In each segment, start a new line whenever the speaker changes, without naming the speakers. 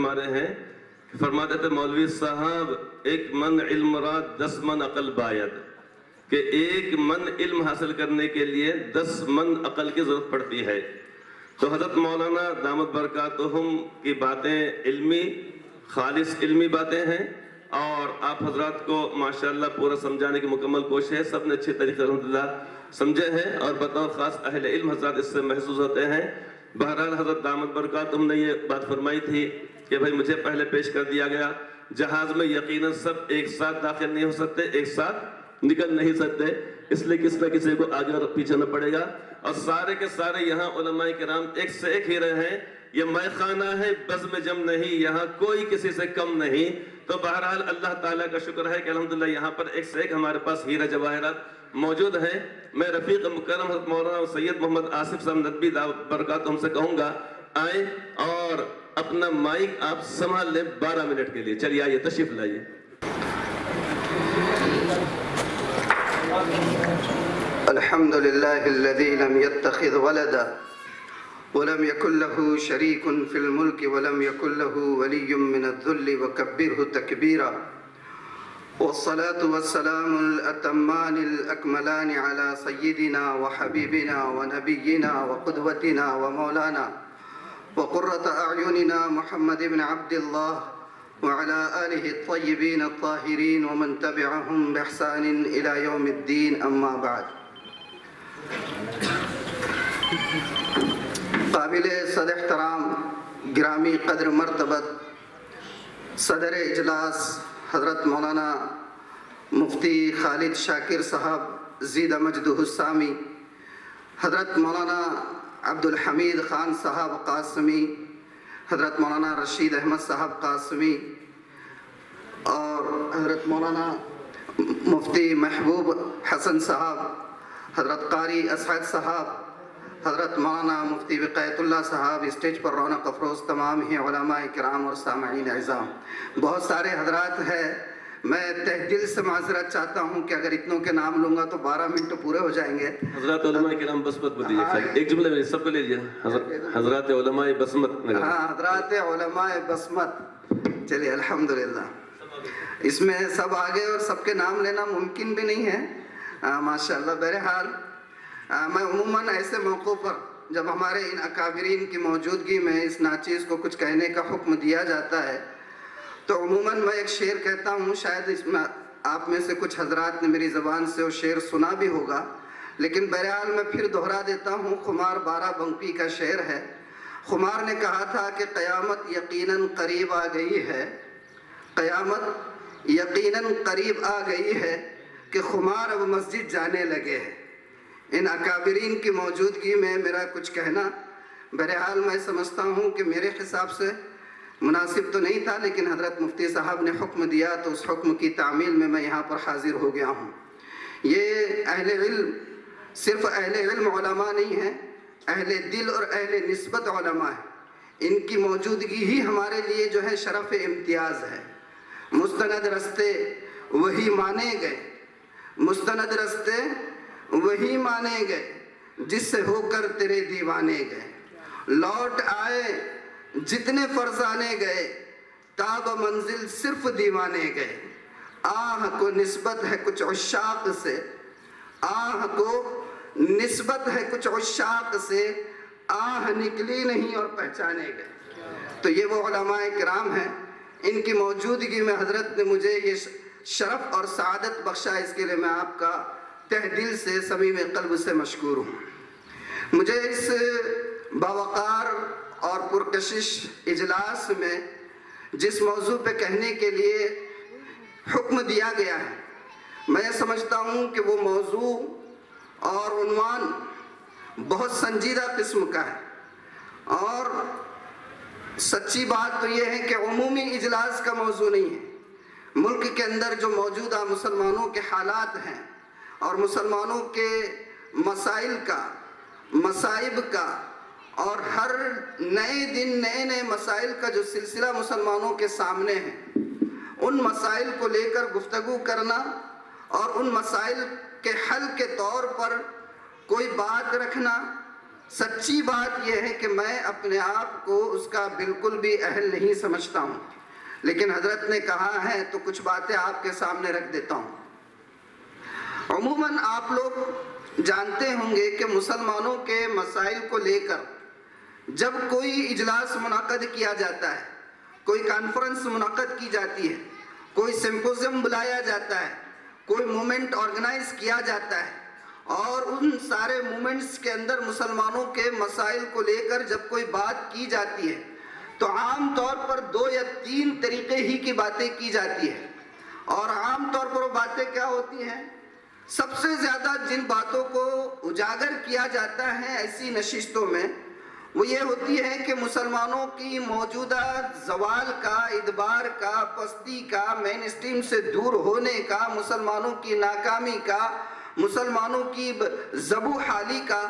فرما رہے ہیں، فرماتے تھے مولوی صاحب، ایک من علم را 10 من عقل باید، کہ ایک من علم حاصل کرنے کے لیے 10 من عقل کی ضرورت پڑتی ہے۔ تو حضرت مولانا دامت برکاتہم کی باتیں علمی، خالص علمی باتیں ہیں، اور آپ حضرات کو ماشاءاللہ پورا سمجھانے کی مکمل کوشش ہے، سب نے اچھے طریقے الحمدللہ سمجھے ہیں، اور بطور خاص اہل علم حضرات اس سے محظوظ ہوتے ہیں۔ بہرحال حضرت دامت برکاتہم نے یہ بات فرمائی تھی کہ بھائی مجھے پہلے پیش کر دیا گیا، جہاز میں یقیناً سب ایک ساتھ داخل نہیں ہو سکتے، ایک ساتھ نکل نہیں سکتے، اس لیے کسی نہ کسی کو آگے اور پیچھے نہ پڑے گا، اور سارے کے سارے یہاں علماء کرام ایک سے ایک ہی رہے ہیں، یہ مے خانہ ہے بزم جم نہیں، یہاں کوئی کسی سے کم نہیں۔ تو بہرحال اللہ تعالیٰ کا شکر ہے کہ الحمدللہ یہاں پر ایک سے ایک ہمارے پاس ہیرہ جواہرات موجود ہیں۔ میں رفیق مکرم حضرت مولانا سید محمد آصف صاحب ندوی دعوت برکاتہم سے کہوں گا آئیں اور اپنا مائک آپ سنبھال لیں 12 منٹ کے لیے۔ چلیے آئیے، تشریف لائیے۔
الحمد لله الذي لم يتخذ ولدا ولم يكن له شريك في الملك ولم يكن له ولي من الذل وكبره تكبيرا، والصلاة والسلام الأتمان الأكملان على سيدنا وحبيبنا ونبينا وقدوتنا ومولانا وقرة أعيننا محمد بن عبد الله وعلى آله الطيبين الطاهرين ومن تبعهم بإحسان إلى يوم الدين، أما بعد۔ قابل صد احترام گرامی قدر مرتبت صدر اجلاس حضرت مولانا مفتی خالد شاکر صاحب زیدہ مجدہ السامی، حضرت مولانا عبد الحمید خان صاحب قاسمی، حضرت مولانا رشید احمد صاحب قاسمی، اور حضرت مولانا مفتی محبوب حسن صاحب، حضرت قاری اسعد صاحب، حضرت مولانا مفتی وقایت اللہ صاحب، اسٹیج پر رونق افروز تمام ہی علماء کرام اور سامعین اعظام، بہت سارے حضرات ہیں۔ میں تہ دل سے معذرت چاہتا ہوں کہ اگر اتنوں کے نام لوں گا تو 12 منٹ پورے ہو جائیں گے۔
حضرات علماء کرام بسمت بتائیے، ایک جملے میں سب کو لیجیے، حضرات علماء بسمت۔
ہاں، حضرات علماء بسمت۔ چلیے الحمدللہ، اس میں سب آگے اور سب کے نام لینا ممکن بھی نہیں ہے، ماشاءاللہ۔ بہرحال میں عموماً ایسے موقعوں پر جب ہمارے ان اکابرین کی موجودگی میں اس ناچیز کو کچھ کہنے کا حکم دیا جاتا ہے تو عموماً میں ایک شعر کہتا ہوں، شاید اس میں آپ میں سے کچھ حضرات نے میری زبان سے وہ شعر سنا بھی ہوگا، لیکن بہرحال میں پھر دہرا دیتا ہوں۔ خمار بارہ بنکی کا شعر ہے۔ خمار نے کہا تھا کہ قیامت یقیناً قریب آ گئی ہے، قیامت یقیناً قریب آ گئی ہے کہ خمار اب مسجد جانے لگے ہیں۔ ان اکابرین کی موجودگی میں میرا کچھ کہنا بہرحال میں سمجھتا ہوں کہ میرے حساب سے مناسب تو نہیں تھا، لیکن حضرت مفتی صاحب نے حکم دیا تو اس حکم کی تعمیل میں یہاں پر حاضر ہو گیا ہوں۔ یہ اہل علم صرف اہل علم علماء نہیں ہیں، اہل دل اور اہل نسبت علماء ہیں۔ ان کی موجودگی ہی ہمارے لیے جو ہے شرف امتیاز ہے۔ مستند رستے وہی مانے گئے، مستند رستے وہی مانے گئے جس سے ہو کر تیرے دیوانے گئے، لوٹ آئے جتنے فرزانے گئے تاب منزل صرف دیوانے گئے۔ آہ کو نسبت ہے کچھ عشاق سے، آہ کو نسبت ہے کچھ عشاق سے، آہ نکلی نہیں اور پہچانے گئے۔ تو یہ وہ علماء کرام ہیں، ان کی موجودگی میں حضرت نے مجھے یہ شرف اور سعادت بخشا، اس کے لیے میں آپ کا تہ دل سے صمیم قلب سے مشکور ہوں۔ مجھے اس باوقار اور پرکشش اجلاس میں جس موضوع پہ کہنے کے لیے حکم دیا گیا ہے، میں یہ سمجھتا ہوں کہ وہ موضوع اور عنوان بہت سنجیدہ قسم کا ہے، اور سچی بات تو یہ ہے کہ عمومی اجلاس کا موضوع نہیں ہے۔ ملک کے اندر جو موجودہ مسلمانوں کے حالات ہیں اور مسلمانوں کے مسائل کا، مصائب کا، اور ہر نئے دن نئے نئے مسائل کا جو سلسلہ مسلمانوں کے سامنے ہے، ان مسائل کو لے کر گفتگو کرنا اور ان مسائل کے حل کے طور پر کوئی بات رکھنا، سچی بات یہ ہے کہ میں اپنے آپ کو اس کا بالکل بھی اہل نہیں سمجھتا ہوں، لیکن حضرت نے کہا ہے تو کچھ باتیں آپ کے سامنے رکھ دیتا ہوں۔ عموماً آپ لوگ جانتے ہوں گے کہ مسلمانوں کے مسائل کو لے کر جب کوئی اجلاس منعقد کیا جاتا ہے، کوئی کانفرنس منعقد کی جاتی ہے، کوئی سمپوزیم بلایا جاتا ہے، کوئی مومنٹ آرگنائز کیا جاتا ہے، اور ان سارے مومنٹس کے اندر مسلمانوں کے مسائل کو لے کر جب کوئی بات کی جاتی ہے تو عام طور پر 2 یا 3 طریقے ہی کی باتیں کی جاتی ہے۔ اور عام طور پر وہ باتیں کیا ہوتی ہیں؟ سب سے زیادہ جن باتوں کو اجاگر کیا جاتا ہے ایسی نشستوں میں وہ یہ ہوتی ہے کہ مسلمانوں کی موجودہ زوال کا، ادبار کا، پستی کا، مین اسٹریم سے دور ہونے کا، مسلمانوں کی ناکامی کا، مسلمانوں کی ذبح حالی کا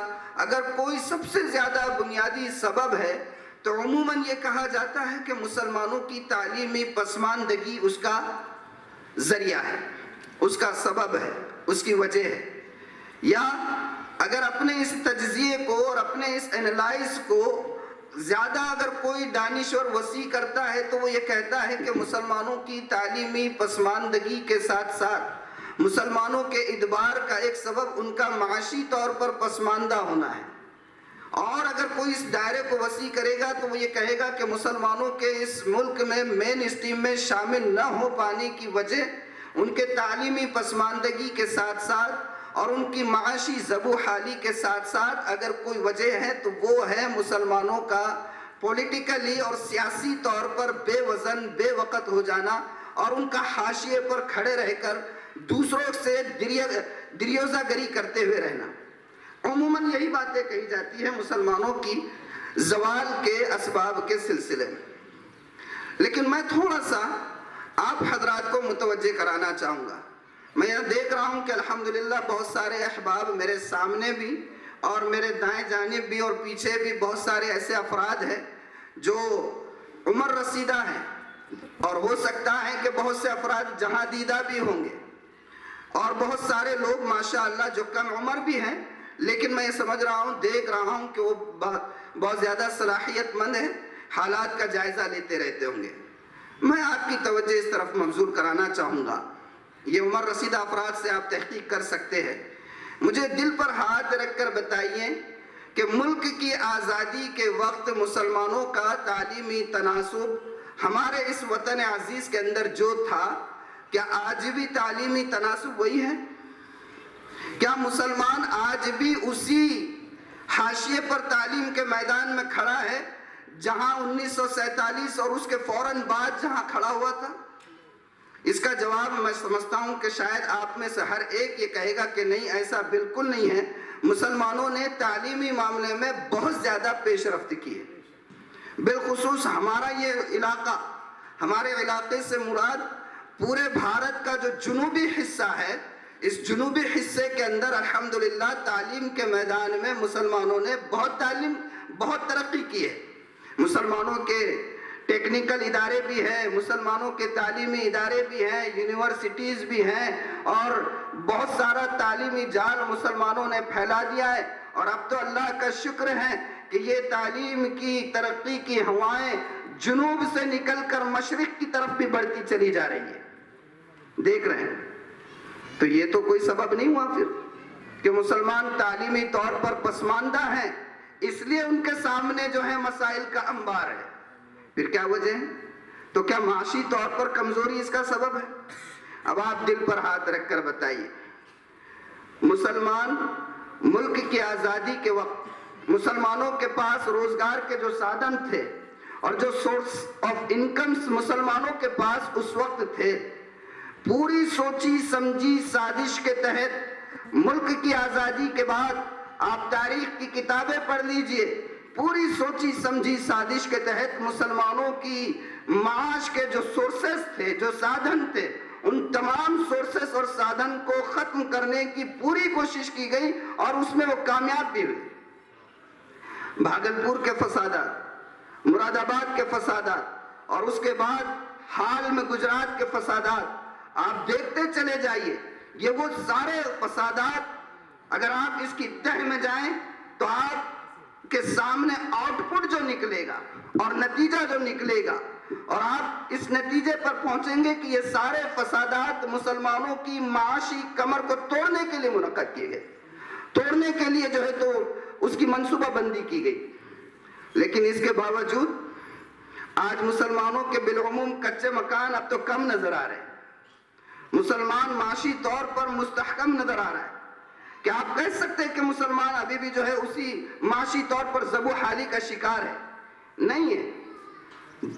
اگر کوئی سب سے زیادہ بنیادی سبب ہے تو عموماً یہ کہا جاتا ہے کہ مسلمانوں کی تعلیمی پسماندگی اس کا ذریعہ ہے، اس کا سبب ہے، اس کی وجہ ہے۔ یا اگر اپنے اس تجزیے کو اور اپنے اس انالائز کو زیادہ اگر کوئی دانشور وسیع کرتا ہے تو وہ یہ کہتا ہے کہ مسلمانوں کی تعلیمی پسماندگی کے ساتھ ساتھ مسلمانوں کے ادبار کا ایک سبب ان کا معاشی طور پر پسماندہ ہونا ہے۔ اور اگر کوئی اس دائرے کو وسیع کرے گا تو وہ یہ کہے گا کہ مسلمانوں کے اس ملک میں مین اسٹریم میں شامل نہ ہو پانے کی وجہ ان کے تعلیمی پسماندگی کے ساتھ ساتھ اور ان کی معاشی ذبح حالی کے ساتھ ساتھ اگر کوئی وجہ ہے تو وہ ہے مسلمانوں کا پولیٹیکلی اور سیاسی طور پر بے وزن، بے وقت ہو جانا اور ان کا حاشیے پر کھڑے رہ کر دوسروں سے دریوزہ گری کرتے ہوئے رہنا۔ عموماً یہی باتیں کہی جاتی ہیں مسلمانوں کی زوال کے اسباب کے سلسلے میں۔ لیکن میں تھوڑا سا آپ حضرات کو متوجہ کرانا چاہوں گا۔ میں یہ دیکھ رہا ہوں کہ الحمدللہ بہت سارے احباب میرے سامنے بھی اور میرے دائیں جانب بھی اور پیچھے بھی بہت سارے ایسے افراد ہیں جو عمر رسیدہ ہیں، اور ہو سکتا ہے کہ بہت سے افراد جہاں دیدہ بھی ہوں گے، اور بہت سارے لوگ ماشاءاللہ جو کم عمر بھی ہیں، لیکن میں یہ سمجھ رہا ہوں، دیکھ رہا ہوں کہ وہ بہت زیادہ صلاحیت مند ہیں، حالات کا جائزہ لیتے رہتے ہوں گے۔ میں آپ کی توجہ اس طرف مبذول کرانا چاہوں گا، یہ عمر رسیدہ افراد سے آپ تحقیق کر سکتے ہیں۔ مجھے دل پر ہاتھ رکھ کر بتائیے کہ ملک کی آزادی کے وقت مسلمانوں کا تعلیمی تناسب ہمارے اس وطن عزیز کے اندر جو تھا، کیا آج بھی تعلیمی تناسب وہی ہے؟ کیا مسلمان آج بھی اسی حاشیے پر تعلیم کے میدان میں کھڑا ہے جہاں 1947 اور اس کے فوراً بعد جہاں کھڑا ہوا تھا؟ اس کا جواب میں سمجھتا ہوں کہ شاید آپ میں سے ہر ایک یہ کہے گا کہ نہیں، ایسا بالکل نہیں ہے، مسلمانوں نے تعلیمی معاملے میں بہت زیادہ پیش رفت کی ہے۔ بالخصوص ہمارا یہ علاقہ، ہمارے علاقے سے مراد پورے بھارت کا جو جنوبی حصہ ہے، اس جنوبی حصے کے اندر الحمدللہ تعلیم کے میدان میں مسلمانوں نے بہت ترقی کی ہے۔ مسلمانوں کے ٹیکنیکل ادارے بھی ہیں، مسلمانوں کے تعلیمی ادارے بھی ہیں، یونیورسٹیز بھی ہیں، اور بہت سارا تعلیمی جال مسلمانوں نے پھیلا دیا ہے۔ اور اب تو اللہ کا شکر ہے کہ یہ تعلیم کی ترقی کی ہوائیں جنوب سے نکل کر مشرق کی طرف بھی بڑھتی چلی جا رہی ہے، دیکھ رہے ہیں۔ تو یہ تو کوئی سبب نہیں ہوا پھر کہ مسلمان تعلیمی طور پر پسماندہ ہیں، اس لیے ان کے سامنے جو ہے مسائل کا انبار ہے۔ پھر کیا وجہ ہے؟ تو کیا معاشی طور پر کمزوری اس کا سبب ہے؟ اب آپ دل پر ہاتھ رکھ کر بتائیے، مسلمان ملک کی آزادی کے وقت مسلمانوں کے پاس روزگار کے جو سادن تھے اور جو سورس آف انکمز مسلمانوں کے پاس اس وقت تھے، پوری سوچی سمجھی سازش کے تحت ملک کی آزادی کے بعد آپ تاریخ کی کتابیں پڑھ لیجئے، پوری سوچی سمجھی سازش کے تحت مسلمانوں کی معاش کے جو سورسز تھے، جو سادھن تھے، ان تمام سورسز اور سادھن کو ختم کرنے کی پوری کوشش کی گئی اور اس میں وہ کامیاب بھی ہوئی۔ بھاگلپور کے فسادات، مراد آباد کے فسادات، اور اس کے بعد حال میں گجرات کے فسادات، آپ دیکھتے چلے جائیے، یہ وہ سارے فسادات اگر آپ اس کی تہ میں جائیں تو آپ کے سامنے آؤٹ پٹ جو نکلے گا اور نتیجہ جو نکلے گا، اور آپ اس نتیجے پر پہنچیں گے کہ یہ سارے فسادات مسلمانوں کی معاشی کمر کو توڑنے کے لیے منعقد کیے گئے، توڑنے کے لیے جو ہے تو اس کی منصوبہ بندی کی گئی۔ لیکن اس کے باوجود آج مسلمانوں کے بالعموم کچے مکان اب تو کم نظر آ رہے ہیں، مسلمان معاشی طور پر مستحکم نظر آ رہا ہے۔ کیا آپ کہہ سکتے ہیں کہ مسلمان ابھی بھی جو ہے اسی معاشی طور پر ذبح و حالی کا شکار ہے؟ نہیں ہے۔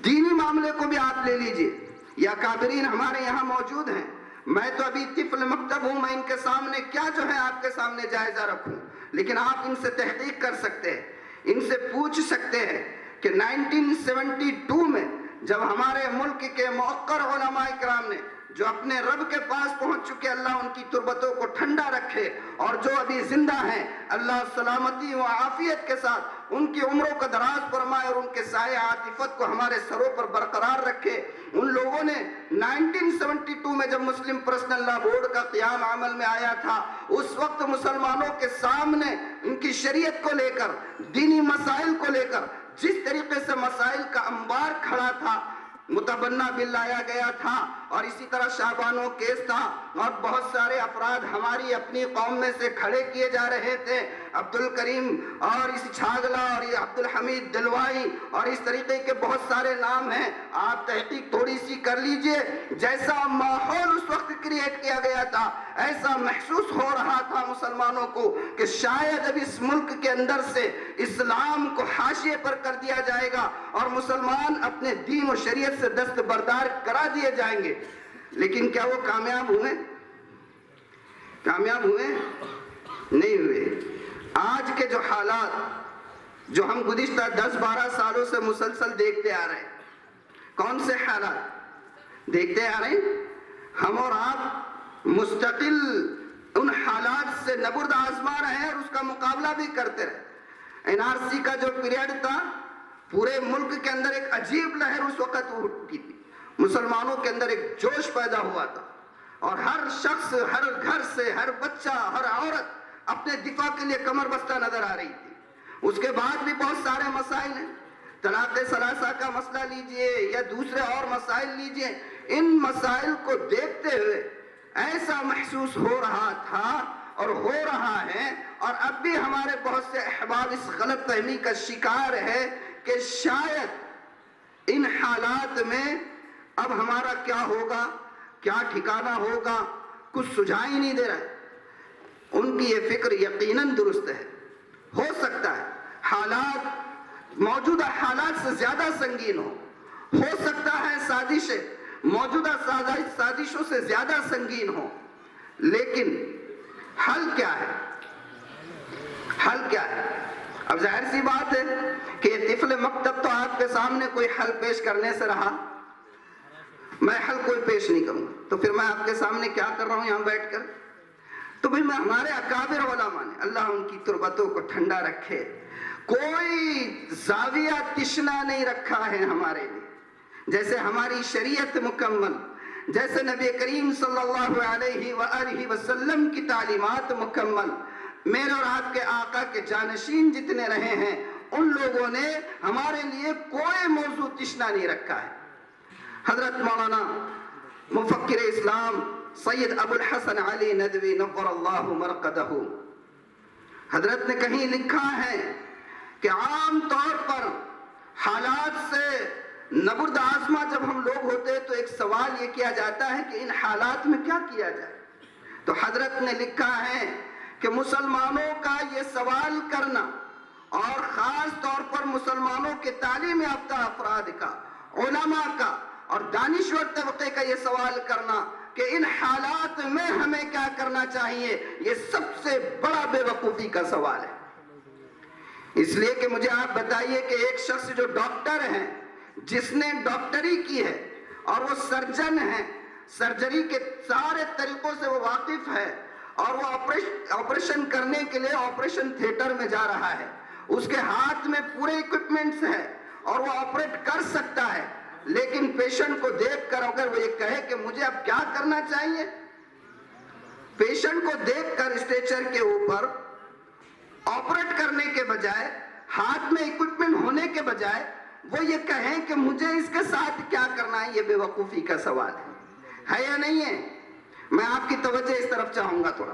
دینی معاملے کو بھی آپ لے لیجئے، یا کابرین ہمارے یہاں موجود ہیں، میں تو ابھی طفل مکتب ہوں، میں ان کے سامنے کیا جو ہے آپ کے سامنے جائزہ رکھوں، لیکن آپ ان سے تحقیق کر سکتے ہیں، ان سے پوچھ سکتے ہیں کہ 1972 میں جب ہمارے ملک کے موقر علماء کرام نے جو اپنے رب کے پاس پہنچ چکے، اللہ ان کی تربتوں کو ٹھنڈا رکھے، اور جو ابھی زندہ ہیں اللہ سلامتی و عافیت کے ساتھ ان کی عمروں کا دراز فرمائے اور ان کے سایہ عاطفت کو ہمارے سروں پر برقرار رکھے۔ ان لوگوں نے 1972 میں جب مسلم پرسنل لا بورڈ کا قیام عمل میں آیا تھا، اس وقت مسلمانوں کے سامنے ان کی شریعت کو لے کر، دینی مسائل کو لے کر جس طریقے سے مسائل کا انبار کھڑا تھا، متبنہ بل لایا گیا تھا، اور اسی طرح شعبانوں کیس تھا، اور بہت سارے افراد ہماری اپنی قوم میں سے کھڑے کیے جا رہے تھے، عبد الکریم اور اس چھاگلا اور یہ عبد الحمید دلوائی اور اس طریقے کے بہت سارے نام ہیں۔ آپ تحقیق تھوڑی سی کر لیجئے، جیسا ماحول اس وقت کریٹ کیا گیا تھا، ایسا محسوس ہو رہا تھا مسلمانوں کو کہ شاید اب اس ملک کے اندر سے اسلام کو حاشیے پر کر دیا جائے گا اور مسلمان اپنے دین و شریعت سے دستبردار کرا دیے جائیں گے۔ لیکن کیا وہ کامیاب ہوئے؟ کامیاب ہوئے؟ نہیں ہوئے۔ آج کے جو حالات جو ہم گزشتہ 10-12 سالوں سے مسلسل دیکھتے آ رہے ہیں، کون سے حالات دیکھتے آ رہے ہیں؟ ہم اور آپ مستقل ان حالات سے نبرد آزما رہے ہیں اور اس کا مقابلہ بھی کرتے رہے۔ NRC کا جو پیریڈ تھا، پورے ملک کے اندر ایک عجیب لہر اس وقت اٹھی تھی، مسلمانوں کے اندر ایک جوش پیدا ہوا تھا، اور ہر شخص، ہر گھر سے ہر بچہ، ہر عورت اپنے دفاع کے لیے کمر بستہ نظر آ رہی تھی۔ اس کے بعد بھی بہت سارے مسائل ہیں، طلاق ثلاثہ کا مسئلہ لیجئے یا دوسرے اور مسائل لیجئے، ان مسائل کو دیکھتے ہوئے ایسا محسوس ہو رہا تھا اور ہو رہا ہے، اور اب بھی ہمارے بہت سے احباب اس غلط فہمی کا شکار ہے کہ شاید ان حالات میں اب ہمارا کیا ہوگا، کیا ٹھکانہ ہوگا، کچھ سجھائی ہی نہیں دے رہا ہے۔ ان کی یہ فکر یقیناً درست ہے۔ ہو سکتا ہے حالات موجودہ حالات سے زیادہ سنگین ہو سکتا ہے سازشیں موجودہ سازشوں سے زیادہ سنگین ہو، لیکن حل کیا ہے؟ حل کیا ہے؟ اب ظاہر سی بات ہے کہ یہ طفل مکتب تو آپ کے سامنے کوئی حل پیش کرنے سے رہا، میں حل کوئی پیش نہیں کروں گا، تو پھر میں آپ کے سامنے کیا کر رہا ہوں یہاں بیٹھ کر؟ تو بھی میں ہمارے اکابر علماء نے، اللہ ان کی تربتوں کو ٹھنڈا رکھے، کوئی زاویہ تشنا نہیں رکھا ہے ہمارے لیے، جیسے ہماری شریعت مکمل، جیسے نبی کریم صلی اللہ علیہ وآلہ وسلم کی تعلیمات مکمل، میرے اور آپ کے آقا کے جانشین جتنے رہے ہیں، ان لوگوں نے ہمارے لیے کوئی موضوع تشنا نہیں رکھا ہے۔ حضرت مولانا مفکر اسلام سید ابو الحسن علی ندوی نور اللہ مرقدہ، حضرت نے کہیں لکھا ہے کہ عام طور پر حالات سے نبرد آزما جب ہم لوگ ہوتے تو ایک سوال یہ کیا جاتا ہے کہ ان حالات میں کیا کیا جائے، تو حضرت نے لکھا ہے کہ مسلمانوں کا یہ سوال کرنا، اور خاص طور پر مسلمانوں کے تعلیم یافتہ افراد کا، علماء کا اور دانشور طبقے کا یہ سوال کرنا کہ ان حالات میں ہمیں کیا کرنا چاہیے، یہ سب سے بڑا بے وقوفی کا سوال ہے۔ اس لیے کہ مجھے آپ بتائیے کہ ایک شخص جو ڈاکٹر ہے، جس نے ڈاکٹری کی ہے اور وہ سرجن ہے، سرجری کے سارے طریقوں سے وہ واقف ہے، اور وہ آپریشن کرنے کے لیے آپریشن تھیٹر میں جا رہا ہے، اس کے ہاتھ میں پورے ایکوپمنٹس ہیں اور وہ آپریٹ کر سکتا ہے، لیکن پیشنٹ کو دیکھ کر اگر وہ یہ کہے کہ مجھے اب کیا کرنا چاہیے، پیشنٹ کو دیکھ کر اسٹریچر کے اوپر آپریٹ کرنے کے بجائے ہاتھ میں اکوپمنٹ ہونے کے بجائے وہ یہ کہیں کہ مجھے اس کے ساتھ کیا کرنا ہے، یہ بے وقوفی کا سوال ہے یا نہیں ہے؟ میں آپ کی توجہ اس طرف چاہوں گا تھوڑا.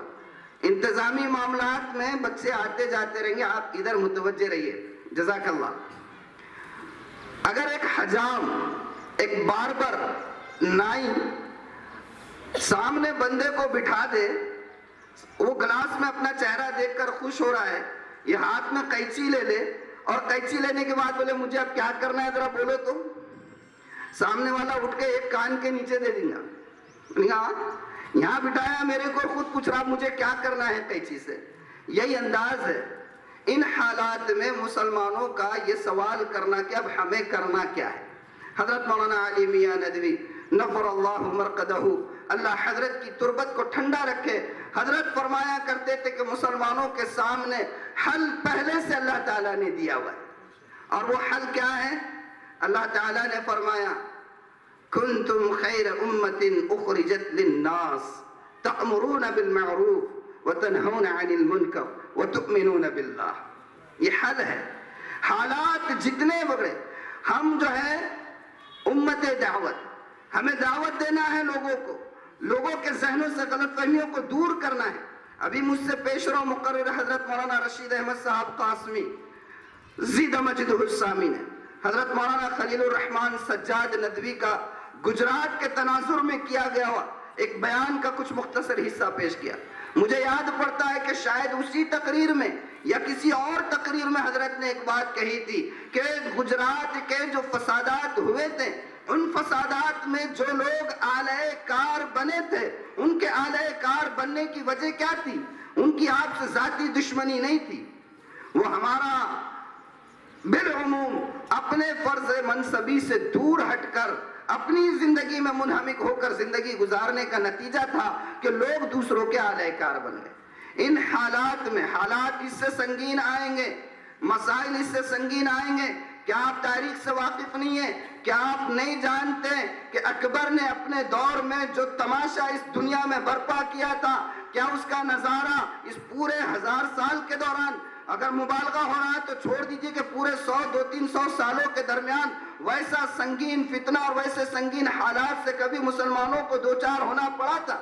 انتظامی معاملات میں بچے آتے جاتے رہیں گے، آپ ادھر متوجہ رہیے. جزاک اللہ. اگر ایک حجام، ایک باربر، نائی سامنے بندے کو بٹھا دے، وہ گلاس میں اپنا چہرہ دیکھ کر خوش ہو رہا ہے، یہ ہاتھ میں قینچی لے لے اور قینچی لینے کے بعد بولے مجھے اب کیا کرنا ہے ذرا بولو، تو سامنے والا اٹھ کے ایک کان کے نیچے دے دیں گا. یہاں بٹھایا میرے کو، خود پوچھ رہا مجھے کیا کرنا ہے قینچی سے. یہی انداز ہے. ان حالات میں مسلمانوں کا یہ سوال کرنا کہ اب ہمیں کرنا کیا ہے. حضرت مولانا علی میاں ندوی نفر اللہ مرقدہ، اللہ حضرت کی تربت کو ٹھنڈا رکھے، حضرت فرمایا کرتے تھے کہ مسلمانوں کے سامنے حل پہلے سے اللہ تعالیٰ نے دیا ہوا ہے. اور وہ حل کیا ہے؟ اللہ تعالیٰ نے فرمایا کنتم خیر امت اخرجت للناس تأمرون بالمعروف وتنہون عن المنکر وتؤمنون باللہ. یہ حل ہے. حالات جتنے بڑے، ہم جو ہے امت دعوت، ہمیں دعوت دینا ہے لوگوں کو، لوگوں کے ذہنوں سے غلط فہمیوں کو دور کرنا ہے. ابھی مجھ سے پیشرو مقرر حضرت مولانا رشید احمد صاحب قاسمی زید مجدہ السامی نے حضرت مولانا خلیل الرحمن سجاد ندوی کا گجرات کے تناظر میں کیا گیا ہوا ایک بیان کا کچھ مختصر حصہ پیش کیا. مجھے یاد پڑتا ہے کہ شاید اسی تقریر میں یا کسی اور تقریر میں حضرت نے ایک بات کہی تھی کہ گجرات کے جو فسادات ہوئے تھے، ان فسادات میں جو لوگ آلہ کار بنے تھے، ان کے آلہ کار بننے کی وجہ کیا تھی؟ ان کی آپ سے ذاتی دشمنی نہیں تھی، وہ ہمارا بالعموم اپنے فرض منصبی سے دور ہٹ کر اپنی زندگی میں منہمک ہو کر زندگی گزارنے کا نتیجہ تھا کہ لوگ دوسروں کے آلہ کار بن گئے. ان حالات میں، حالات اس سے سنگین آئیں گے، مسائل اس سے سنگین آئیں گے. کیا آپ تاریخ سے واقف نہیں ہیں؟ کیا آپ نہیں جانتے کہ اکبر نے اپنے دور میں جو تماشا اس دنیا میں برپا کیا تھا، کیا اس کا نظارہ اس پورے 1000 سال کے دوران، اگر مبالغہ ہو رہا ہے تو چھوڑ دیجئے کہ پورے 100-200-300 سالوں کے درمیان ویسا سنگین فتنہ اور ویسے سنگین حالات سے کبھی مسلمانوں کو دوچار ہونا پڑا تھا؟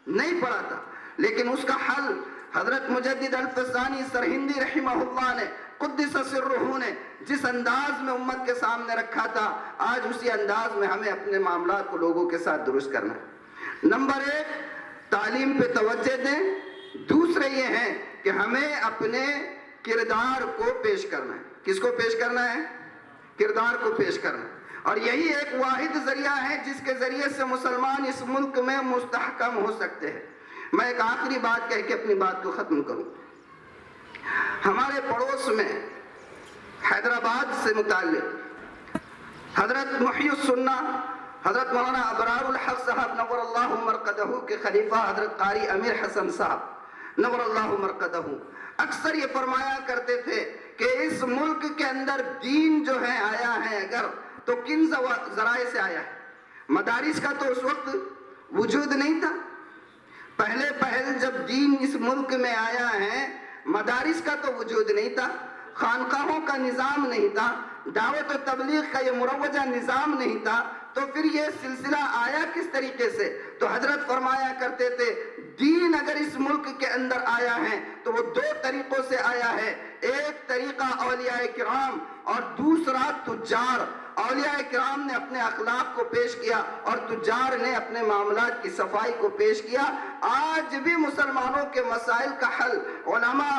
نہیں پڑا تھا. لیکن اس کا حل حضرت مجدد الفسانی سرہندی رحمہ اللہ نے قدس سرہ نے جس انداز میں امت کے سامنے رکھا تھا، آج اسی انداز میں ہمیں اپنے معاملات کو لوگوں کے ساتھ درست کرنا ہے. نمبر 1، تعلیم پہ توجہ دیں. دوسرے یہ ہے کہ ہمیں اپنے کردار کو پیش کرنا ہے. کس کو پیش کرنا ہے؟ کردار کو پیش کرنا. اور یہی ایک واحد ذریعہ ہے جس کے ذریعے سے مسلمان اس ملک میں مستحکم ہو سکتے ہیں. میں ایک آخری بات کہہ کے اپنی بات کو ختم کروں. ہمارے پڑوس میں حیدرآباد سے متعلق حضرت محی السنہ حضرت مولانا ابرار الحق صاحب نور اللہ مرقدہ کے خلیفہ حضرت قاری امیر حسن صاحب نور اللہ مرقدہ اکثر یہ فرمایا کرتے تھے کہ اس ملک کے اندر دین جو ہے آیا ہے اگر تو کن ذرائع سے آیا ہے. مدارس کا تو اس وقت وجود نہیں تھا. پہل جب دین اس ملک میں آیا ہے، مدارس کا تو وجود نہیں تھا، خانقاہوں کا نظام نہیں تھا، دعوت و تبلیغ کا یہ مروجہ نظام نہیں تھا. تو پھر یہ سلسلہ آیا کس طریقے سے؟ تو حضرت فرمایا کرتے تھے دین اگر اس ملک کے اندر آیا ہے تو وہ 2 طریقوں سے آیا ہے. ایک طریقہ اولیاء کرام اور دوسرا تجار. اولیاء کرام نے اپنے اخلاق کو پیش کیا اور تجار نے اپنے معاملات کی صفائی کو پیش کیا. آج بھی مسلمانوں کے مسائل کا حل علماء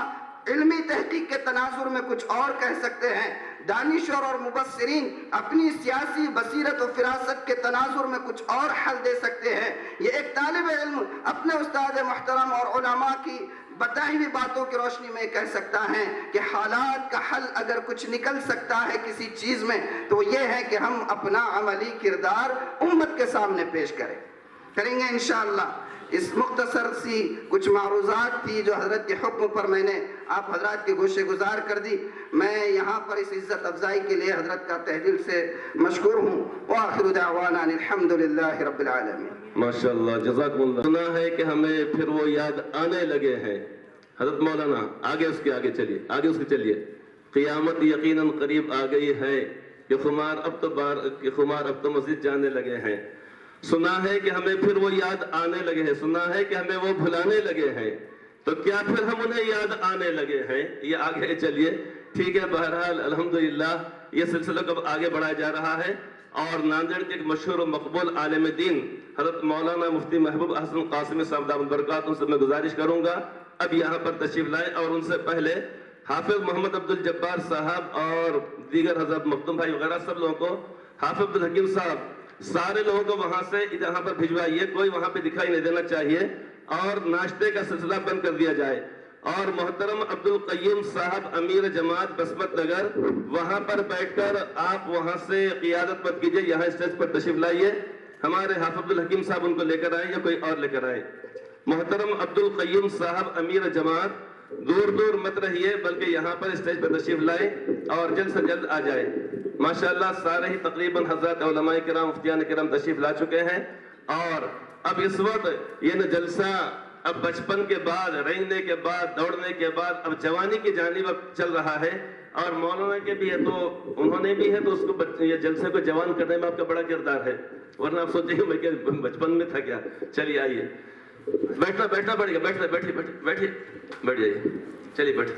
علمی تحقیق کے تناظر میں کچھ اور کہہ سکتے ہیں، دانشور اور مبصرین اپنی سیاسی بصیرت و فراست کے تناظر میں کچھ اور حل دے سکتے ہیں. یہ ایک طالب علم اپنے استاد محترم اور علماء کی بتائی ہوئی باتوں کی روشنی میں کہہ سکتا ہے کہ حالات کا حل اگر کچھ نکل سکتا ہے کسی چیز میں تو یہ ہے کہ ہم اپنا عملی کردار امت کے سامنے پیش کریں گے انشاءاللہ. اس مختصر سی کچھ معروضات تھی جو حضرت کے حکم پر میں نے آپ حضرات کے گوشے گزار کر دی. میں یہاں پر اس عزت افزائی کے لیے حضرت کا تہ دل سے مشکور ہوں. وآخر دعوانا الحمدللہ رب العالمین.
ماشاءاللہ، جزاکم اللہ. سنا ہے کہ ہمیں پھر وہ یاد آنے لگے ہیں. حضرت مولانا آگے اس کے چلیے. قیامت یقیناً قریب آ گئی ہے کہ خمار اب تو مسجد جانے لگے ہیں. سنا ہے کہ ہمیں پھر وہ یاد آنے لگے ہیں, سنا ہے کہ ہمیں وہ بھلانے لگے ہیں, تو کیا پھر ہم انہیں یاد آنے لگے ہیں؟ یہ آگے چلیے, ٹھیک ہے. بہرحال الحمدللہ یہ سلسلہ کب آگے بڑھایا جا رہا ہے, اور ناندیڑ کے ایک مشہور و مقبول عالم دین حضرت مولانا مفتی محبوب حسن قاسمی صاحب دامت برکاتہ ان سے میں گزارش کروں گا اب یہاں پر تشریف لائیں, اور ان سے پہلے حافظ محمد عبد الجبار صاحب اور دیگر حضرت مختوم بھائی وغیرہ سب لوگوں کو, حافظ عبد الحکیم صاحب سارے لوگوں کو وہاں سے یہاں پر بھجوائیے, کوئی وہاں پہ دکھائی نہیں دینا چاہیے, اور ناشتے کا سلسلہ بند کر دیا جائے. اور محترم عبد القیوم صاحب امیر جماعت بسمت نگر, وہاں پر بیٹھ کر آپ وہاں سے قیادت مت کیجیے, یہاں اسٹیج پر تشریف لائیے. ہمارے حافظ عبد الحکیم صاحب ان کو لے کر آئے یا کوئی اور لے کر آئے. محترم عبد القیوم صاحب امیر جماعت دور دور مت رہیے, بلکہ یہاں پر اسٹیج پر تشریف لائیں اور جلد سے جلد آ جائے. ماشاءاللہ سارے ہی تقریباً حضرات علماء کرام مفتیان کرام تشریف لا چکے ہیں, اور اب اس وقت یہ جلسہ اب بچپن کے بعد, رینگنے کے بعد, دوڑنے کے بعد اب جوانی کی جانب اب چل رہا ہے. اور مولانا کے بھی ہے تو انہوں نے بھی ہے تو اس کو یہ جلسے کو جوان کرنے میں آپ کا بڑا کردار ہے, ورنہ آپ سوچیں گے میں کہ بچپن میں تھا کیا. چلیے آئیے, بیٹھنا پڑے گا, بیٹھیے بیٹھ جائیے, چلیے بیٹھے.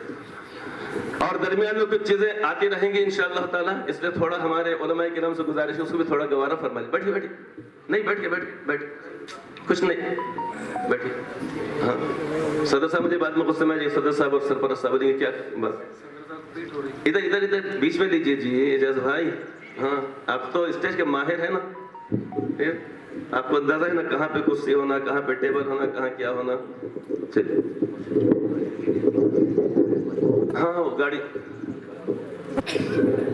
اور درمیان میں کچھ چیزیں آتی رہیں گی انشاءاللہ تعالیٰ, اس لیے تھوڑا ہمارے علماء کرام سے گزارش ہے اس کو بھی تھوڑا گوارا فرما لیں. بیٹھیے نہیں, بیٹھ کچھ نہیں, بیٹھیے. ہاں صدر صاحب مجھے بعد میں غصے میں صدر صاحب اور سرپرست صاحب دیں گے کیا بس ادھر بیچ میں لیجیے جی اعجاز بھائی. ہاں آپ تو اسٹیج کے ماہر ہیں نا, آپ کو اندازہ ہے نا کہاں پہ کرسی ہونا, کہاں پہ ٹیبل ہونا, کہاں کیا ہونا. چلیے ہاں گاڑی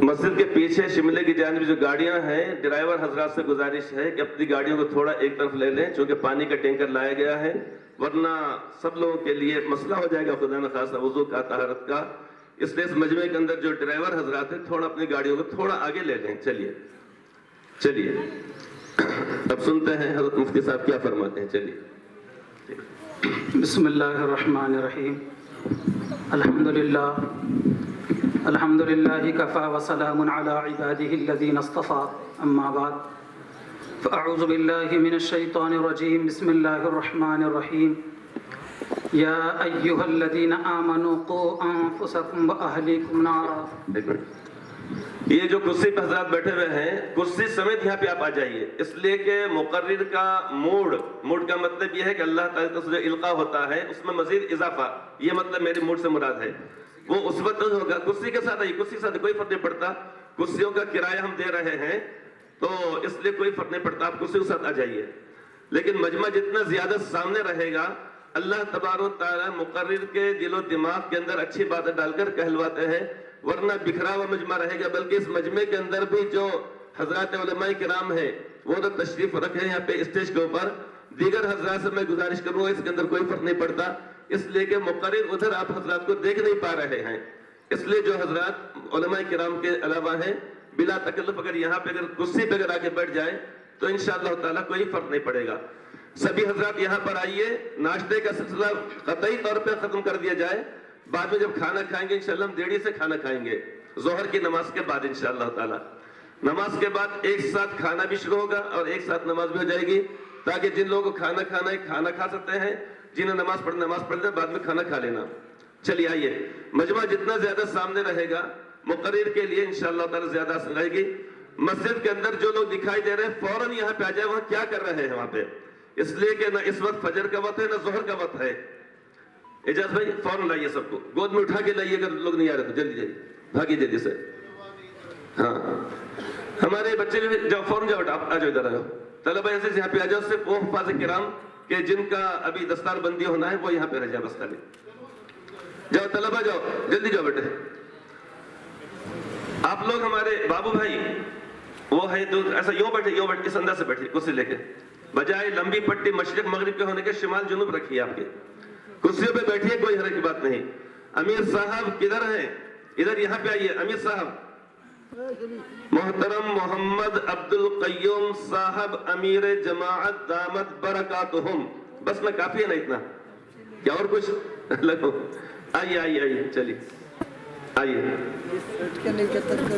مسجد کے پیچھے شملے کی جانب جو گاڑیاں ہیں, ڈرائیور حضرات سے گزارش ہے کہ اپنی گاڑیوں کو تھوڑا ایک طرف لے لیں, چونکہ پانی کا ٹینکر لایا گیا ہے, ورنہ سب لوگوں کے لیے مسئلہ ہو جائے گا خدا نخواستہ وضو کا, طہارت کا. اس لیے اس مجمع کے اندر جو ڈرائیور حضرات ہیں تھوڑا اپنی گاڑیوں کو تھوڑا آگے لے لیں. چلیے اب سنتے ہیں حضرت مفتی صاحب کیا فرماتے ہیں. چلیے.
بسم اللہ الرحمن الرحیم. الحمد للہ کفا وسلام علی عباده الذین اصطفى, اما بعد فاعوذ باللہ من الشیطان الرجیم. بسم اللہ الرحمن الرحیم. یا ایہا الذین آمنوا قوا انفسکم واہلیکم نارا.
یہ جو کرسی پہ حضرات بیٹھے ہوئے ہیں, کرسی سمیت یہاں پہ آپ آ جائیے, اس لیے کہ مقرر کا موڈ کا مطلب یہ ہے کہ اللہ تعالیٰ کا جو القاء ہوتا ہے اس میں مزید اضافہ, یہ مطلب میرے موڈ سے مراد ہے, وہ اس وقت ہوگا. کرسی کے ساتھ آئیے, کرسی کے ساتھ کوئی فرق نہیں پڑتا, کرسیوں کا کرایہ ہم دے رہے ہیں تو اس لیے کوئی فرق نہیں پڑتا, آپ کرسی کے ساتھ آ جائیے. لیکن مجمع جتنا زیادہ سامنے رہے گا, اللہ تبارک و تعالیٰ مقرر کے دل و دماغ کے اندر اچھی باتیں ڈال کر کہلواتے ہیں, ورنہ بکھرا ہوا مجمع رہے گا. بلکہ اس مجمع کے اندر بھی جو حضرات علماء کرام ہیں وہ تو تشریف رکھے یہاں پہ اسٹیج کے اوپر, دیگر حضرات سے میں گزارش کروں گا اس کے اندر کوئی فرق نہیں پڑتا, اس لیے کہ مقرر ادھر آپ حضرات کو دیکھ نہیں پا رہے ہیں. اس لیے جو حضرات علماء کرام کے علاوہ ہیں بلا تکلف اگر یہاں پہ اگر کرسی پہ اگر آ کے بیٹھ جائیں تو انشاءاللہ تعالیٰ کوئی فرق نہیں پڑے گا. سبھی حضرات یہاں پر آئیے, ناشتے کا سلسلہ قطعی طور پہ ختم کر دیا جائے. بعد میں جب کھانا کھائیں گے انشاءاللہ ہم دیڑھی سے کھانا کھائیں گے, ظہر کی نماز کے بعد انشاءاللہ تعالیٰ. نماز کے بعد ایک ساتھ کھانا بھی شروع ہوگا اور ایک ساتھ نماز بھی ہو جائے گی, تاکہ جن لوگوں کو کھانا کھانا ہے کھانا کھا سکتے ہیں, جنہیں نماز پڑھ لیں بعد میں کھانا کھا لینا. چلیے آئیے, مجمع جتنا زیادہ سامنے رہے گا مقرر کے لیے انشاءاللہ تعالیٰ زیادہ اثر رہے گی. مسجد کے اندر جو لوگ دکھائی دے رہے ہیں فوراً یہاں پہ آ جائے, وہاں کیا کر رہے ہیں وہاں پہ, اس لیے کہ نہ اس وقت فجر کا وقت ہے نہ ظہر کا وقت ہے. اعجاز بھائی فوراً لائیے, سب کو گود میں اٹھا کے لائیے, اگر لوگ نہیں آ رہے تو جلدی بھاگیے جلدی سے. ہاں ہمارے بچے بھی جاؤ, فوراً جاؤ, آ جاؤ ادھر آ جاؤ. طلبہ ایسے یہاں پہ آ جاؤ, صرف وہ حفاظ کرام کہ جن کا ابھی دستار بندی ہونا ہے وہ یہاں پہ رہ جائے بس خالی. جاؤ طلبہ جاؤ, جلدی جاؤ بیٹے. آپ لوگ ہمارے بابو بھائی وہ ہے تو ایسا یوں بیٹھے اس انداز سے بیٹھے کرسی لے کے, بجائے لمبی پٹی مشرق مغرب کے ہونے کے شمال جنوب رکھیے. آپ کے کرسیوں پہ بیٹھیے, کوئی حرج کی بات نہیں. امیر صاحب کدھر ہیں, ادھر یہاں پہ آئیے. امیر صاحب محترم محمد عبد القیوم صاحب امیر جماعت دامت برکاتہم, بس میں کافی ہے نا اتنا, کیا اور کچھ لگو. آئیے چلیے. آئیے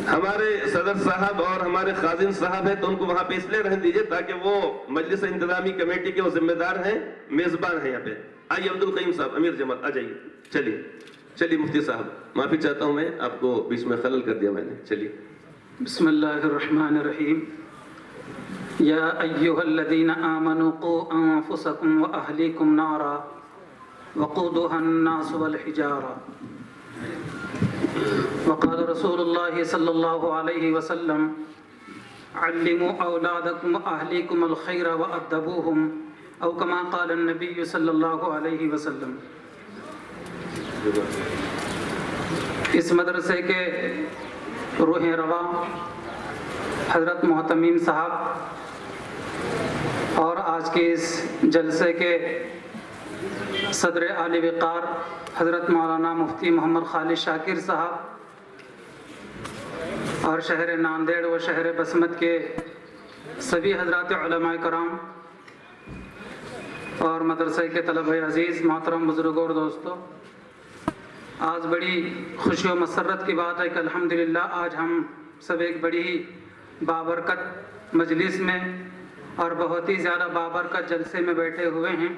ہمارے صدر صاحب اور ہمارے خازن صاحب ہیں تو ان کو وہاں پہ اس لیے رہنے دیجیے تاکہ وہ مجلس انتظامی کمیٹی کے وہ ذمہ دار ہیں، میزبان ہیں یہاں پہ. آئیے عبد القیوم صاحب، امیر جماعت آ جائیے. چلیے مفتی صاحب معافی چاہتا ہوں، میں آپ کو بیچ میں خلل کر دیا میں نے. چلیے.
بسم اللہ الرحمن الرحیم. یا ایہا الذین آمنوا قوا انفسکم واہلیکم نارا وقودها الناس والحجارہ. وقال رسول اللہ صلی اللہ علیہ وسلم علموا اولادکم واہلیکم الخیر وادبوہم او کما قال النبی صلی اللہ علیہ وسلم. اس مدرسے کے روح رواں حضرت محتمیم صاحب اور آج کے اس جلسے کے صدر اعلی وقار حضرت مولانا مفتی محمد خالد شاکر صاحب اور شہر ناندیڑ و شہر بسمت کے سبھی حضرات علماء کرام اور مدرسے کے طلبہ عزیز، محترم بزرگوں اور دوستوں، آج بڑی خوشی و مسرت کی بات ہے کہ الحمدللہ آج ہم سب ایک بڑی بابرکت مجلس میں اور بہت ہی زیادہ بابرکت جلسے میں بیٹھے ہوئے ہیں.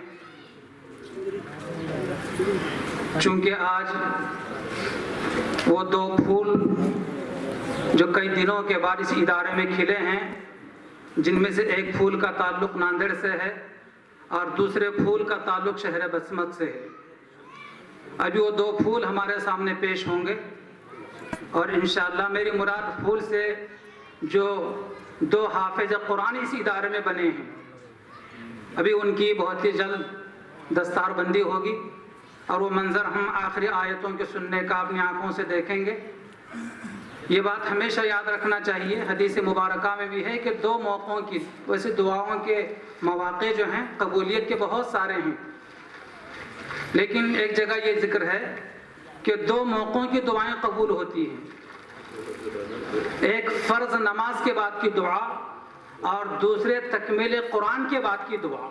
چونکہ آج وہ دو پھول جو کئی دنوں کے بعد اس ادارے میں کھلے ہیں، جن میں سے ایک پھول کا تعلق ناندیڑ سے ہے اور دوسرے پھول کا تعلق شہر بسمت سے ہے. ابھی وہ دو پھول ہمارے سامنے پیش ہوں گے اور انشاءاللہ میری مراد پھول سے جو دو حافظ قرآن اس ادارے میں بنے ہیں، ابھی ان کی بہت ہی جلد دستار بندی ہوگی اور وہ منظر ہم آخری آیتوں کے سننے کا اپنی آنکھوں سے دیکھیں گے. یہ بات ہمیشہ یاد رکھنا چاہیے، حدیث مبارکہ میں بھی ہے کہ دو موقعوں کی، ویسے دعاؤں کے مواقع جو ہیں قبولیت کے بہت سارے ہیں، لیکن ایک جگہ یہ ذکر ہے کہ دو موقعوں کی دعائیں قبول ہوتی ہیں. ایک فرض نماز کے بعد کی دعا اور دوسرے تکمیل قرآن کے بعد کی دعا.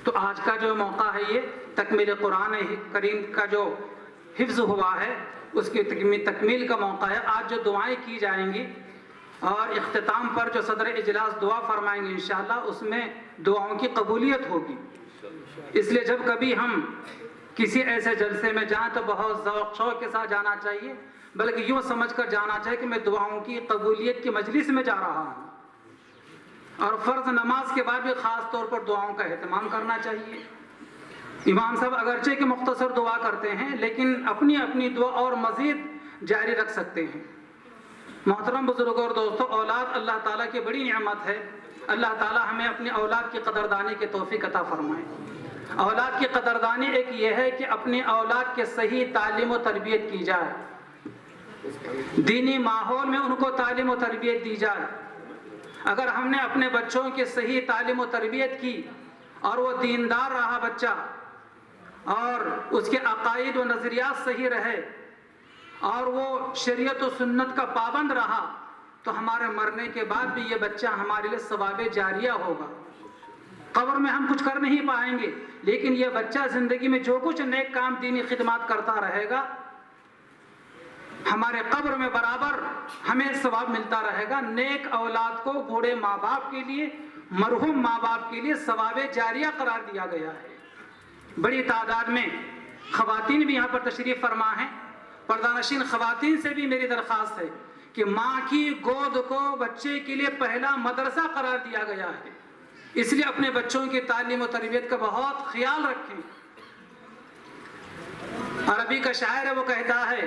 تو آج کا جو موقع ہے یہ تکمیل قرآن کریم کا جو حفظ ہوا ہے اس کی تکمیل کا موقع ہے. آج جو دعائیں کی جائیں گی اور اختتام پر جو صدر اجلاس دعا فرمائیں گے انشاءاللہ اس میں دعاؤں کی قبولیت ہوگی. اس لیے جب کبھی ہم کسی ایسے جلسے میں جائیں تو بہت ذوق شوق کے ساتھ جانا چاہیے، بلکہ یوں سمجھ کر جانا چاہیے کہ میں دعاؤں کی قبولیت کی مجلس میں جا رہا ہوں. اور فرض نماز کے بعد بھی خاص طور پر دعاؤں کا اہتمام کرنا چاہیے. امام صاحب اگرچہ کہ مختصر دعا کرتے ہیں لیکن اپنی اپنی دعا اور مزید جاری رکھ سکتے ہیں. محترم بزرگوں اور دوستوں، اولاد اللہ تعالیٰ کی بڑی نعمت ہے. اللہ تعالیٰ ہمیں اپنی اولاد کی قدردانی کی توفیق عطا فرمائے. اولاد کی قدردانی ایک یہ ہے کہ اپنی اولاد کے صحیح تعلیم و تربیت کی جائے، دینی ماحول میں ان کو تعلیم و تربیت دی جائے. اگر ہم نے اپنے بچوں کی صحیح تعلیم و تربیت کی اور وہ دیندار رہا بچہ اور اس کے عقائد و نظریات صحیح رہے اور وہ شریعت و سنت کا پابند رہا تو ہمارے مرنے کے بعد بھی یہ بچہ ہمارے لیے ثواب جاریہ ہوگا. قبر میں ہم کچھ کر نہیں پائیں گے لیکن یہ بچہ زندگی میں جو کچھ نیک کام دینی خدمات کرتا رہے گا ہمارے قبر میں برابر ہمیں ثواب ملتا رہے گا. نیک اولاد کو بوڑھے ماں باپ کے لیے، مرحوم ماں باپ کے لیے ثواب جاریہ قرار دیا گیا ہے. بڑی تعداد میں خواتین بھی یہاں پر تشریف فرما ہیں. پردہ نشین خواتین سے بھی میری درخواست ہے کہ ماں کی گود کو بچے کے لیے پہلا مدرسہ قرار دیا گیا ہے، اس لیے اپنے بچوں کی تعلیم و تربیت کا بہت خیال رکھیں. عربی کا شاعر ہے، وہ کہتا ہے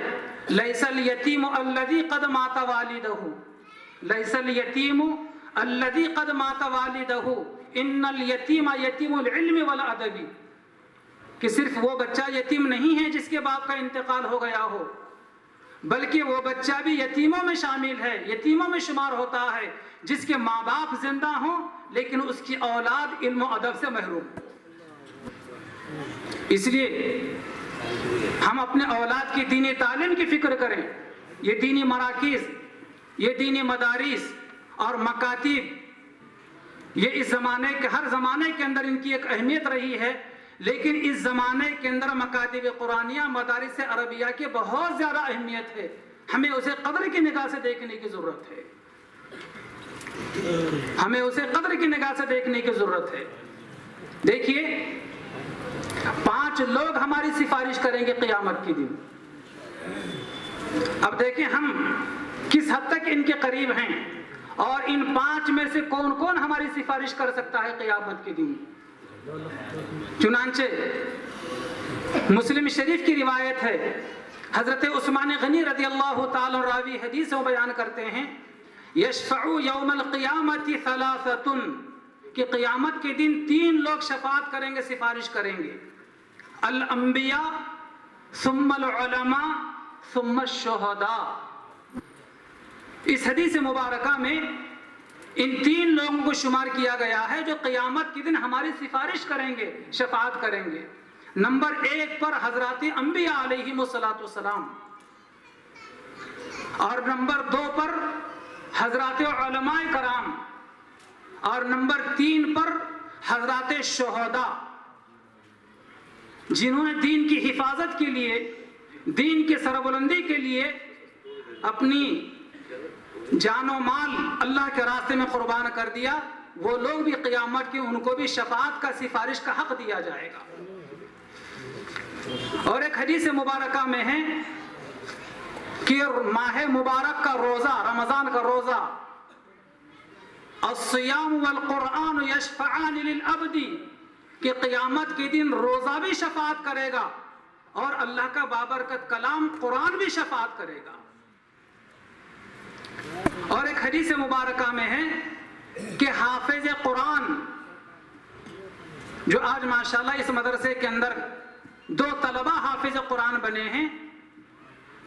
لیس الیتیم الذی قد مات والدہ، لیس الیتیم الذی قد مات والدہ ان الیتیم یتیم العلم والادب. کہ صرف وہ بچہ یتیم نہیں ہے جس کے باپ کا انتقال ہو گیا ہو، بلکہ وہ بچہ بھی یتیموں میں شامل ہے، یتیموں میں شمار ہوتا ہے جس کے ماں باپ زندہ ہوں لیکن اس کی اولاد علم و ادب سے محروم. اس لیے ہم اپنے اولاد کی دینی تعلیم کی فکر کریں. یہ دینی مراکز، یہ دینی مدارس اور مکاتب، یہ اس زمانے کے ہر زمانے کے اندر ان کی ایک اہمیت رہی ہے. لیکن اس زمانے کے اندر مکاتب قرآنیہ مدارس عربیہ کی بہت زیادہ اہمیت ہے، ہمیں اسے قدر کی نگاہ سے دیکھنے کی ضرورت ہے، ہمیں اسے قدر کی نگاہ سے دیکھنے کی ضرورت ہے۔ دیکھیے 5 لوگ ہماری سفارش کریں گے قیامت کے دن۔ اب دیکھیں ہم کس حد تک ان کے قریب ہیں، اور ان 5 میں سے کون کون ہماری سفارش کر سکتا ہے قیامت کے دن۔ چنانچہ مسلم شریف کی روایت ہے، حضرت عثمان غنی رضی اللہ تعالی راوی حدیث میں بیان کرتے ہیں، یشفع یوم القیامت 3 کہ قیامت کے دن 3 لوگ شفاعت کریں گے، سفارش کریں گے، الانبیاء ثم العلماء ثم الشہداء۔ اس حدیث مبارکہ میں ان 3 لوگوں کو شمار کیا گیا ہے جو قیامت کے دن ہماری سفارش کریں گے، شفاعت کریں گے۔ نمبر 1 پر حضرات انبیاء علیہم السلام، اور نمبر 2 پر حضرات علماء کرام، اور نمبر 3 پر حضرات شہداء، جنہوں نے دین کی حفاظت کے لیے، دین کی سربلندی کے لیے اپنی جان و مال اللہ کے راستے میں قربان کر دیا، وہ لوگ بھی قیامت کی ان کو بھی شفاعت کا، سفارش کا حق دیا جائے گا۔ اور ایک حدیث مبارکہ میں ہے کہ ماہ مبارک کا روزہ، رمضان کا روزہ، الصیام والقرآن یشفعان للعبد، کہ قیامت کے دن روزہ بھی شفاعت کرے گا اور اللہ کا بابرکت کلام قرآن بھی شفاعت کرے گا۔ اور ایک حدیث مبارکہ میں ہے کہ حافظ قرآن، جو آج ماشاءاللہ اس مدرسے کے اندر 2 طلبہ حافظ قرآن بنے ہیں،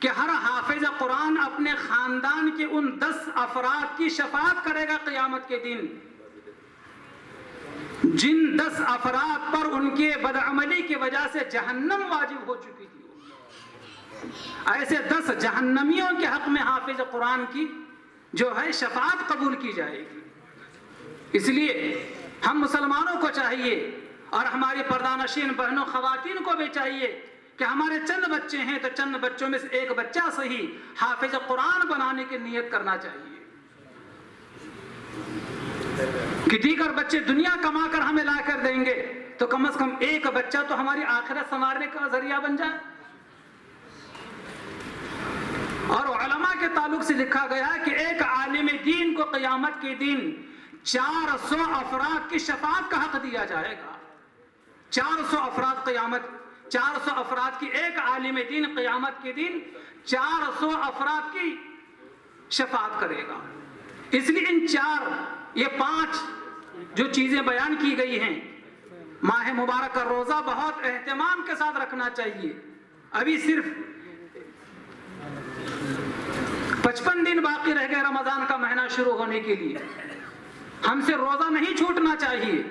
کہ ہر حافظ قرآن اپنے خاندان کے ان 10 افراد کی شفاعت کرے گا قیامت کے دن، جن 10 افراد پر ان کے بدعملی کی وجہ سے جہنم واجب ہو چکی تھی۔ ایسے 10 جہنمیوں کے حق میں حافظ قرآن کی جو ہے شفاعت قبول کی جائے گی۔ اس لیے ہم مسلمانوں کو چاہیے، اور ہماری پردانشین بہنوں خواتین کو بھی چاہیے کہ ہمارے چند بچے ہیں تو چند بچوں میں سے ایک بچہ صحیح حافظ قرآن بنانے کی نیت کرنا چاہیے، کہ دیگر بچے دنیا کما کر ہمیں لا کر دیں گے تو کم از کم ایک بچہ تو ہماری آخرت سنوارنے کا ذریعہ بن جائے۔ اور علماء کے تعلق سے لکھا گیا کہ ایک عالم دین کو قیامت کے دن 400 افراد کی شفاعت کا حق دیا جائے گا۔ 400 افراد قیامت، 400 افراد کی، ایک عالم دین قیامت کے دن 400 افراد کی شفاعت کرے گا۔ اس لیے ان 5 جو چیزیں بیان کی گئی ہیں، ماہ مبارک کا روزہ بہت اہتمام کے ساتھ رکھنا چاہیے۔ ابھی صرف 55 دن باقی رہ گئے رمضان کا مہینہ شروع ہونے کے لیے، ہم سے روزہ نہیں چھوٹنا چاہیے۔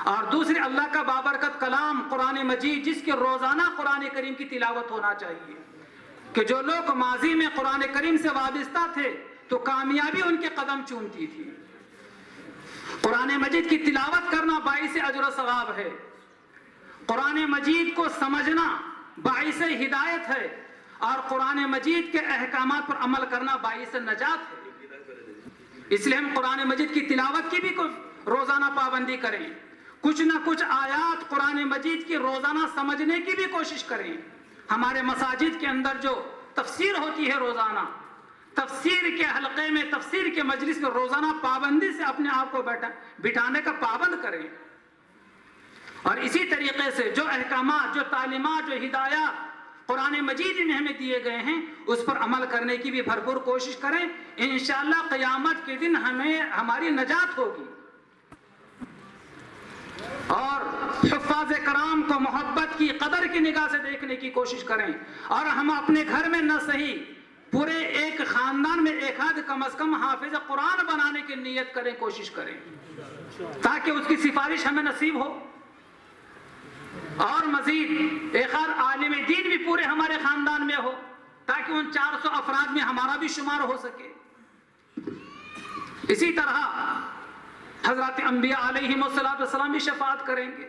اور دوسری، اللہ کا بابرکت کلام قرآن مجید، جس کے روزانہ قرآن کریم کی تلاوت ہونا چاہیے، کہ جو لوگ ماضی میں قرآن کریم سے وابستہ تھے تو کامیابی ان کے قدم چومتی تھی۔ قرآن مجید کی تلاوت کرنا باعث اجر و ثواب ہے، قرآن مجید کو سمجھنا باعث ہدایت ہے، اور قرآن مجید کے احکامات پر عمل کرنا باعث نجات ہے۔ اس لیے ہم قرآن مجید کی تلاوت کی بھی روزانہ پابندی کریں، کچھ نہ کچھ آیات قرآن مجید کی روزانہ سمجھنے کی بھی کوشش کریں۔ ہمارے مساجد کے اندر جو تفسیر ہوتی ہے روزانہ، تفسیر کے حلقے میں، تفسیر کے مجلس میں روزانہ پابندی سے اپنے آپ کو بٹھانے کا پابند کریں۔ اور اسی طریقے سے جو احکامات، جو تعلیمات، جو ہدایات قرآن مجید میں ہمیں دیے گئے ہیں، اس پر عمل کرنے کی بھی بھرپور کوشش کریں۔ انشاءاللہ قیامت کے دن ہماری نجات ہوگی۔ اور حفاظ کرام کو محبت کی، قدر کی نگاہ سے دیکھنے کی کوشش کریں، اور ہم اپنے گھر میں نہ صحیح پورے ایک خاندان میں ایک آدھ کم از کم حافظ قرآن بنانے کی نیت کریں، کوشش کریں، تاکہ اس کی سفارش ہمیں نصیب ہو۔ اور مزید ایک آدھ عالم دین بھی پورے ہمارے خاندان میں ہو، تاکہ ان 400 افراد میں ہمارا بھی شمار ہو سکے۔ اسی طرح حضرات انبیاء علیہم السلام بھی شفاعت کریں گے۔